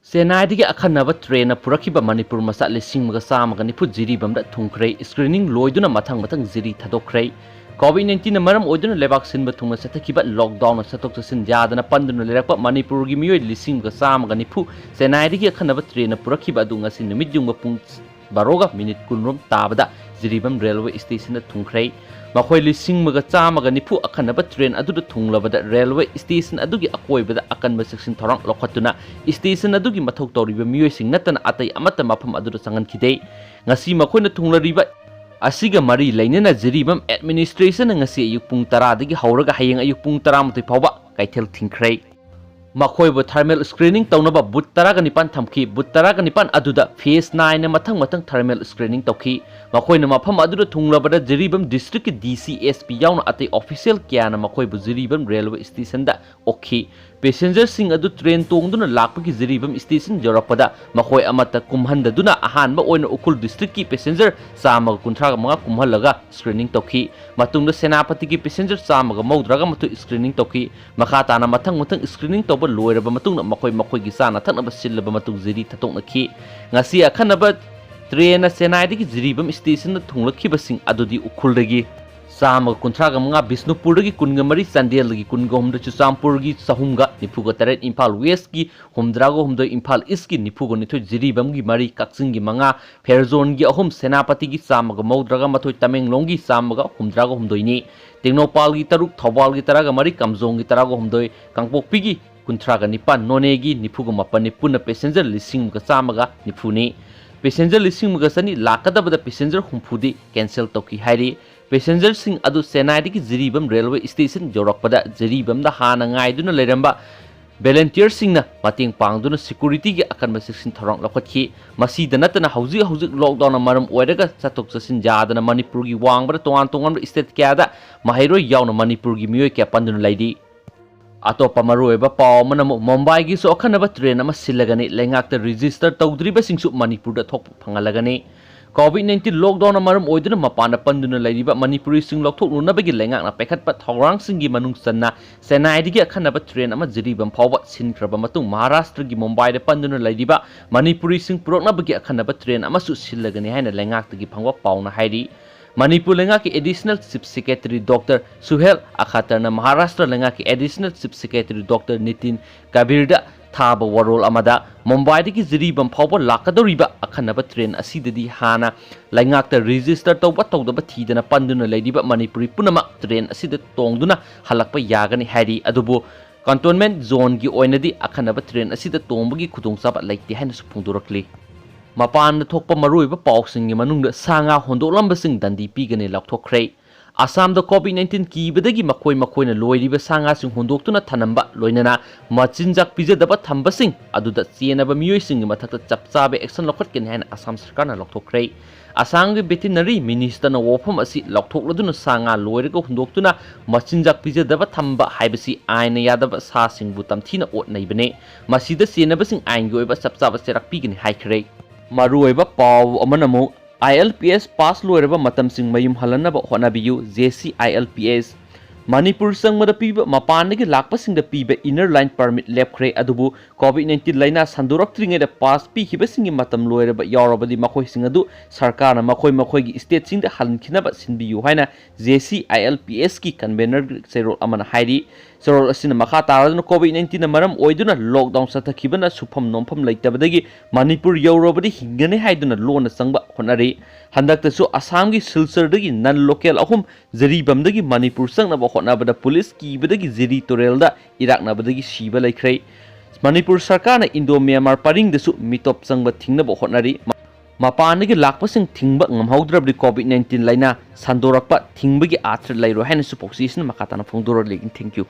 Senai akanaba train purakhiba Manipur masa lising maga samaga nipu jiri bamda thongkhre screening loiduna mathang jiri thadokkhre COVID-19 na maram oiduna lebak sinba thungna satakhiba lockdown na satok sasin jadana panduna lerakpa Manipur gi miyoi lising maga samaga nipu Senai akanaba train purakhiba adu ngasi numit jungba pung 12 minute kunrom tabada jiribam railway station na thongkhre Makhoi lising maga chamaga nipu akanaba train aduda thunglabada railway station adugi akoibada akanba section thorang lokhatuna station adugi mathok toriba miyoi sing natana atai amata mafam aduda sangan khidei ngasi makhoina thunglariba asiga mari lainana jiribam administration ngasi ayuk pung 10 dagi hauraga hayeng ayuk pung 10 phawba kaithel thingkhre Makhoi thermal screening taunaba but 19 thamki but 19 aduda phase 9 na mathang thermal screening tawki makhoi na mafam aduda thunglabada jiribam district ki DCSP yauna ate official kya na makhoi bu jiribam railway station da okhi passenger sing adu train tongduna lakpagi jiribam station jorapada makhoi amata kumhanda duna ahanba oina ukul district ki passenger sama kunthra mga kumhalaga screening tawki matungda senapati ki passenger sama ga maudraga matu screening tawki makhata na mathang screening tawba loiraba matungna makhoi gi sana thanaba sillaba matung jiri thatokna khi ngasi akhanaba train na senai digi jiribam station na thunglakhiba sing adudi ukhulragi Sama kuntraga mga Bisnupur gi kunga mari Sandel gi kunga humda Chusampur gi sahumga nipuga taret Impal West gi humdrago humdo Impal East gi nipugo nitoi jiribam gi mari Kaksing gi mga Fairzone gi ahum Senapati gi samaga maudraga matoi Tamenglong gi samaga humdrago humdoi ni Tengnopal gi taruk Thawal gi taraga mari Kamjong gi tarago humdoi Kangpokpi gi kuntraga nipan None gi nipugo mapan nipuna passenger lising mga samaga nipuni passenger lising mga sani lakadabada passenger humphudi cancel toki hairi passenger sing adu Senai ki jiribam railway station jorakpada jiribam da hana ngaiduna leramba volunteer sing na mating pangduna security gi akanba section tharang lakhathi masida natana hauji lockdown na maram oiraga chatok chasin jadana Manipur gi wangbara tongan state kyada mahairo yauna Manipur gi miyoi kya panduna laidi Atopa marueba paw manamo Mumbai gi so akhanaba train ama silagani lengakta register tawdriba singsu Manipur da thok phangalagani COVID-19 lockdown amaram oiduna mapana panduna lairiba Manipuri sing lokthok lunabagi lengakna pekhatpa thawrang singi manung sanna Senai digi akhanaba train ama jiribam phawba sinkraba matung Maharashtra gi Mumbai da panduna lairiba Manipuri sing puroknabagi akhanaba train ama su silagani haina lengakta gi phangwa pawna hairi Manipur lenga ki additional chief secretary Dr. Suhel Akhatarna Maharashtra lenga ki additional chief secretary Dr. Nitin Kabirda Thaba warol amada Mumbai ki jiribam phawba lakadoriba akhanaba train asidadi hana lengakta register tawba tawdaba thidana panduna laidiba Manipuri punama train asida tongduna halakpa yagani hari adubu cantonment zone gi oinadi akhanaba train asida tombagi khudongchaba laiti haina su phungdurakli Mapan thokpa maruiba pawsing manungda sanga Hundoklamba sing dandi pigane lakthokkhre Assam da COVID-19 kibadagi makhoi na loiriba sanga sing hundoktuna thanamba loinana machinjak pijadaba thamba sing aduda chenaba miyoi sing mathakta chapchabe action lokhatken haina Assam sarkar na lakthokkhre Assam gi veterinary minister na wofam asi lakthokloduna sanga loiraga hundoktuna machinjak pijadaba thamba haibasi aina yadaba sa singbu tamthina otnaibane masida chenaba sing ain gi oiba chapchaba serak pigani haikhre Maruiba paw amanamu ILPS pass loiraba matam sing mayum halanaba honabiyu JC ILPS Manipur sangmada piba mapanagi lakpa singda piba inner line permit lepkhre adubu COVID-19 laina sandurak tringe da pass pi hiba singi matam loiraba yarabadi makhoi singadu sarkar na makhoi gi state singda halkhinaba sinbiyu haina JC ILPS ki convener serol amana hairi serol asina makha taraduna COVID-19 na maram oiduna lockdown satakhibana sufam nompham leitabadagi Manipur yorobadi hingane haiduna lona sangba honari handakta su Assam gi Silchar dagi non local ahum jiribamdagi Manipur sangnaba honabada police kibadagi jiri torelda iraknabadagi shiba laikhre Manipur sarkar na Indo-Myanmar paring desu mitop sangba thingnaba honari mapanagi lakpasing thingba ngamhaudrabdi COVID-19 laina sandorakpa thingbagi atra lairo haina su poksisna makatana phongdoror legin thank you